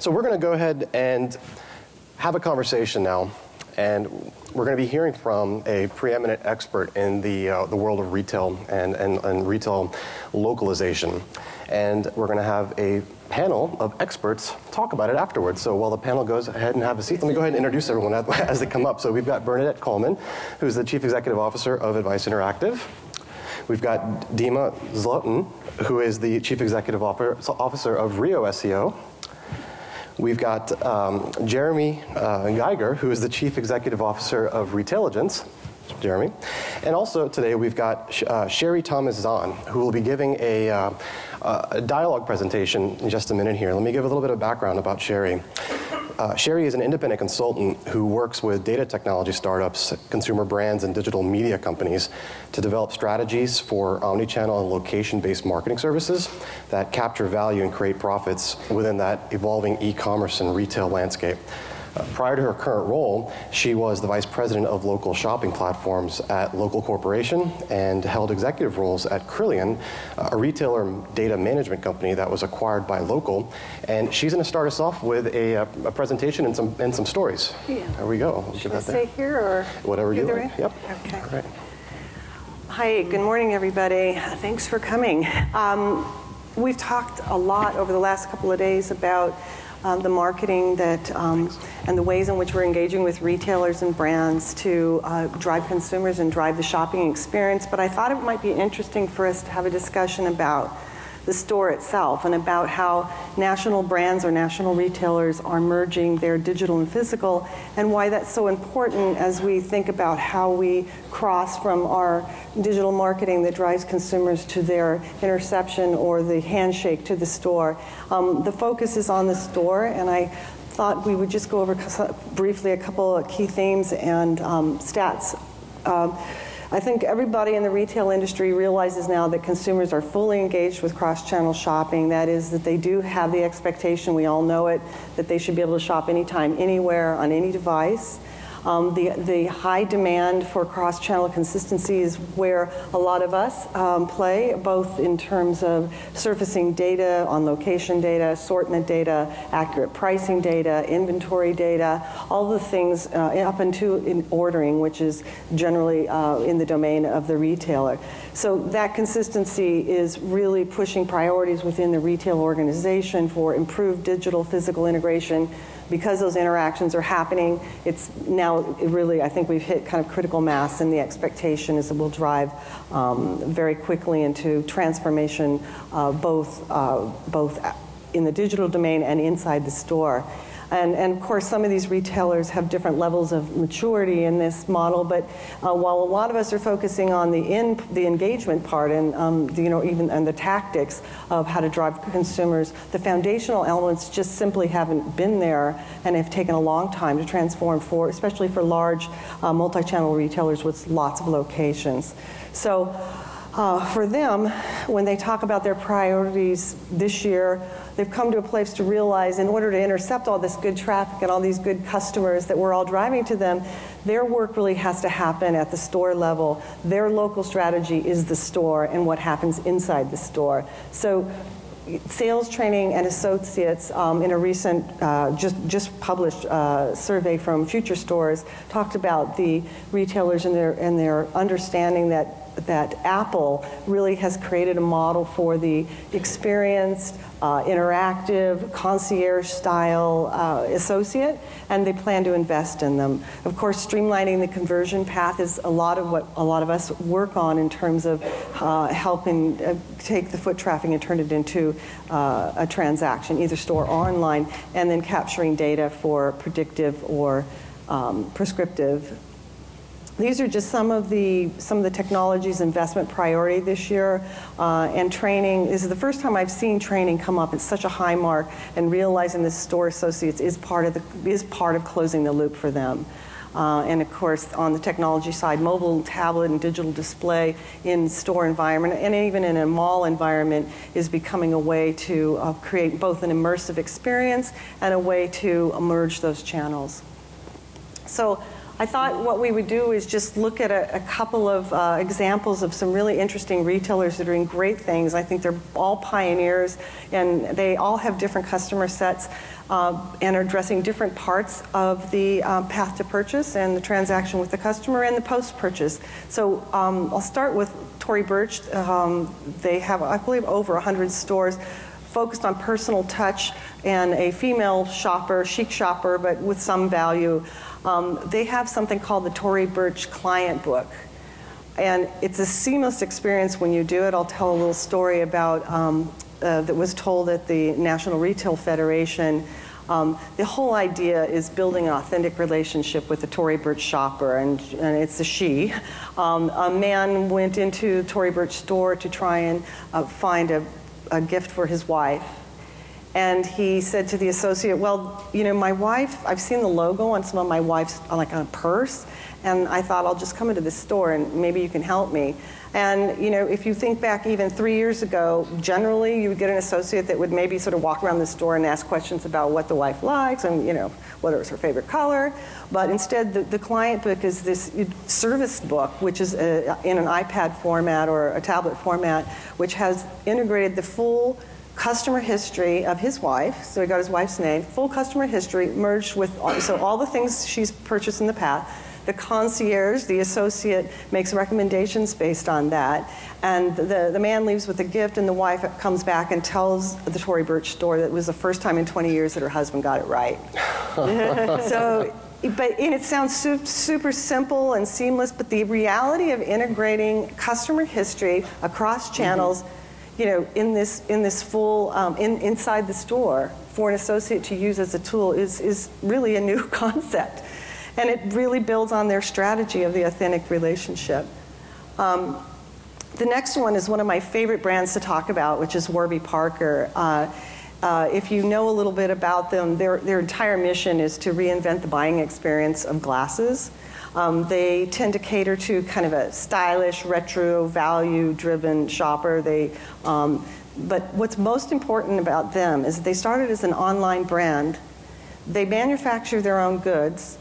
So we're going to go ahead and have a conversation now, and we're going to be hearing from a preeminent expert in the world of retail and retail localization. And we're going to have a panel of experts talk about it afterwards. So while the panel goes ahead and have a seat, let me go ahead and introduce everyone as they come up. So we've got Bernadette Coleman, who's the Chief Executive Officer of Advice Interactive. We've got Dima Zlotin, who is the Chief Executive Officer of Rio SEO. We've got Jeremy Geiger, who is the Chief Executive Officer of Retailligence. Jeremy. And also today we've got Sherry Thomas-Zon, who will be giving a dialogue presentation in just a minute here. Let me give a little bit of background about Sherry. Sherry is an independent consultant who works with data technology startups, consumer brands, and digital media companies to develop strategies for omni-channel and location-based marketing services that capture value and create profits within that evolving e-commerce and retail landscape. Prior to her current role, she was the Vice President of Local Shopping Platforms at Local Corporation and held executive roles at Crillion, a retailer data management company that was acquired by Local. And she's going to start us off with a presentation and some stories. Yeah. There we go. Should I stay here or whatever you like? Yep. Okay. All right. Hi, good morning, everybody. Thanks for coming. We've talked a lot over the last couple of days about the marketing that, and the ways in which we're engaging with retailers and brands to drive consumers and drive the shopping experience. But I thought it might be interesting for us to have a discussion about the store itself and about how national brands or national retailers are merging their digital and physical, and why that's so important as we think about how we cross from our digital marketing that drives consumers to their interception or the handshake to the store. The focus is on the store, and I thought we would just go over briefly a couple of key themes and stats. I think everybody in the retail industry realizes now that consumers are fully engaged with cross-channel shopping. That is, that they do have the expectation, we all know it, that they should be able to shop anytime, anywhere, on any device. The high demand for cross-channel consistency is where a lot of us play, both in terms of surfacing data on location data, assortment data, accurate pricing data, inventory data, all the things up into in ordering, which is generally in the domain of the retailer. So that consistency is really pushing priorities within the retail organization for improved digital physical integration. Because those interactions are happening, it's now really, I think we've hit kind of critical mass, and the expectation is that we'll drive very quickly into transformation both in the digital domain and inside the store. And of course, some of these retailers have different levels of maturity in this model. But while a lot of us are focusing on the engagement part and and the tactics of how to drive consumers, the foundational elements just simply haven't been there and have taken a long time to transform especially for large multi-channel retailers with lots of locations. So for them, when they talk about their priorities this year, they've come to a place to realize in order to intercept all this good traffic and all these good customers that we're all driving to them, their work really has to happen at the store level. Their local strategy is the store and what happens inside the store. So sales training and associates in a recent just published survey from Future Stores talked about the retailers and their understanding that Apple really has created a model for the experienced, interactive, concierge-style associate, and they plan to invest in them. Of course, streamlining the conversion path is a lot of what a lot of us work on in terms of helping take the foot traffic and turn it into a transaction, either store or online, and then capturing data for predictive or prescriptive. These are just some of the technologies investment priority this year, and training. This is the first time I've seen training come up at such a high mark, and realizing the store associates is part of closing the loop for them. And of course, on the technology side, mobile, tablet, and digital display in store environment, and even in a mall environment, is becoming a way to create both an immersive experience and a way to merge those channels. So I thought what we would do is just look at a couple of examples of some really interesting retailers that are doing great things. I think they're all pioneers, and they all have different customer sets and are addressing different parts of the path to purchase and the transaction with the customer and the post-purchase. So I'll start with Tory Burch. They have, I believe, over 100 stores focused on personal touch and a female shopper, chic shopper, but with some value. They have something called the Tory Burch Client Book. And it's a seamless experience when you do it. I'll tell a little story about that was told at the National Retail Federation. The whole idea is building an authentic relationship with the Tory Burch shopper, and it's a she. A man went into Tory Burch store to try and find a gift for his wife. And he said to the associate, well, you know, my wife, I've seen the logo on some of my wife's, like on a purse, and I thought I'll just come into this store and maybe you can help me. And, you know, if you think back even 3 years ago, generally you would get an associate that would maybe sort of walk around the store and ask questions about what the wife likes and, you know, whether it's her favorite color. But instead, the client book is this service book, which is in an iPad format or a tablet format, which has integrated the full customer history of his wife, so he got his wife's name, full customer history merged with, so all the things she's purchased in the past. The concierge, the associate, makes recommendations based on that, and the man leaves with a gift, and the wife comes back and tells the Tory Burch store that it was the first time in 20 years that her husband got it right. So, and it sounds super simple and seamless, but the reality of integrating customer history across channels, you know, in this full inside the store for an associate to use as a tool is really a new concept, and it really builds on their strategy of the authentic relationship. The next one is one of my favorite brands to talk about, which is Warby Parker. If you know a little bit about them, their entire mission is to reinvent the buying experience of glasses. They tend to cater to kind of a stylish, retro, value-driven shopper. But what's most important about them is they started as an online brand. They manufacture their own goods,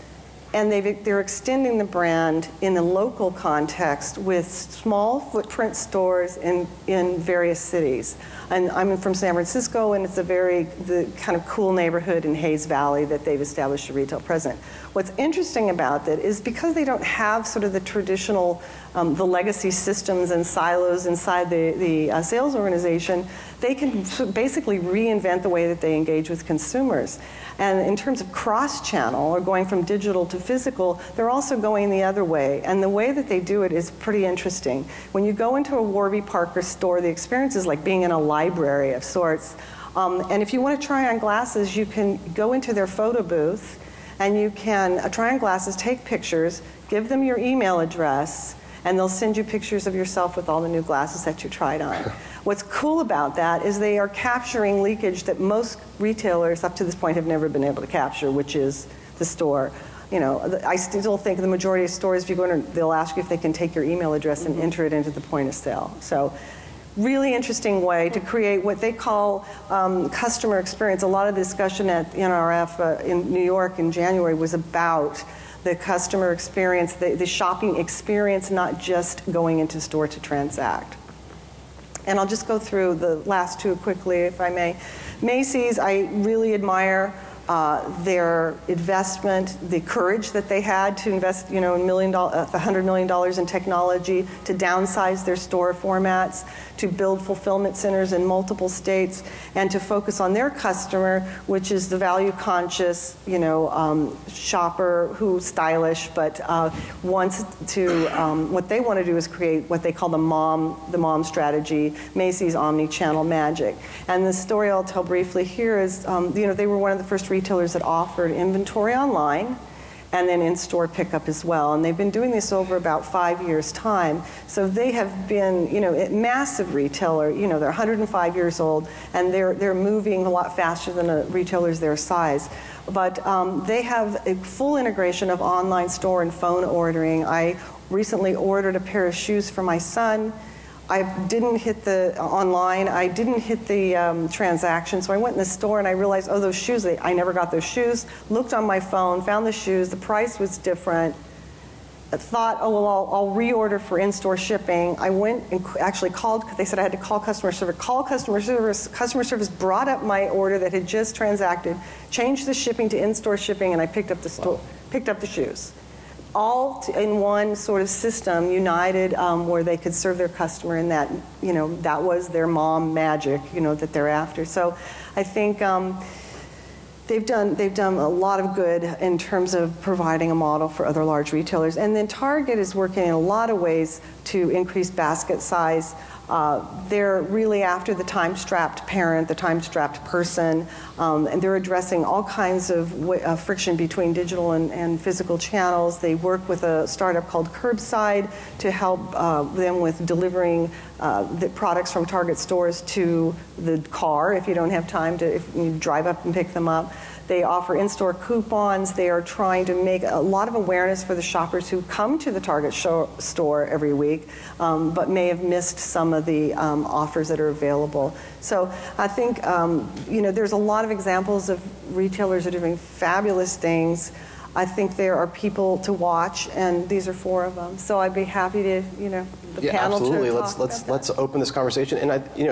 and they're extending the brand in the local context with small footprint stores in various cities. And I'm from San Francisco, and it's the kind of cool neighborhood in Hayes Valley that they've established a retail presence. What's interesting about that is because they don't have sort of the traditional, the legacy systems and silos inside the sales organization, they can basically reinvent the way that they engage with consumers. And in terms of cross-channel, or going from digital to physical, they're also going the other way. And the way that they do it is pretty interesting. When you go into a Warby Parker store, the experience is like being in a library of sorts. And if you want to try on glasses, you can go into their photo booth, and you can try on glasses, take pictures, give them your email address, and they'll send you pictures of yourself with all the new glasses that you tried on. What's cool about that is they are capturing leakage that most retailers up to this point have never been able to capture, which is the store. You know, I still think the majority of stores, if you go in, they'll ask you if they can take your email address and enter it into the point of sale. So, really interesting way to create what they call customer experience. A lot of the discussion at NRF in New York in January was about the customer experience, the shopping experience, not just going into store to transact. And I'll just go through the last two quickly, if I may. Macy's, I really admire their investment, the courage that they had to invest, you know, $100 million in technology, to downsize their store formats, to build fulfillment centers in multiple states, and to focus on their customer, which is the value-conscious, you know, shopper who's stylish, but wants to. What they want to do is create what they call the mom strategy, Macy's Omni-channel magic. And the story I'll tell briefly here is, you know, they were one of the first retailers that offered inventory online and then in-store pickup as well. And they've been doing this over about 5 years' time. So they have been, you know, a massive retailer. You know, they're 105 years old, and they're moving a lot faster than retailers their size. But they have a full integration of online store and phone ordering. I recently ordered a pair of shoes for my son. I didn't hit the online, I didn't hit the transaction, so I went in the store and I realized, oh, those shoes, I never got those shoes. Looked on my phone, found the shoes, the price was different, thought, oh, well, I'll reorder for in-store shipping. I went and actually called, because they said I had to call customer service. Call customer service. Customer service brought up my order that had just transacted, changed the shipping to in-store shipping, and I picked up the shoes. All in one sort of system, united, where they could serve their customer, and that, that was their mom magic, that they're after. So I think they've done a lot of good in terms of providing a model for other large retailers. And then Target is working in a lot of ways to increase basket size. They're really after the time-strapped parent, the time-strapped person, and they're addressing all kinds of friction between digital and physical channels. They work with a startup called Curbside to help them with delivering the products from Target stores to the car if you don't have time to if you drive up and pick them up. They offer in-store coupons. They are trying to make a lot of awareness for the shoppers who come to the Target store every week, but may have missed some of the offers that are available. So I think, there's a lot of examples of retailers that are doing fabulous things. I think there are people to watch, and these are 4 of them. So I'd be happy to, the panel absolutely. to talk Let's open this conversation. And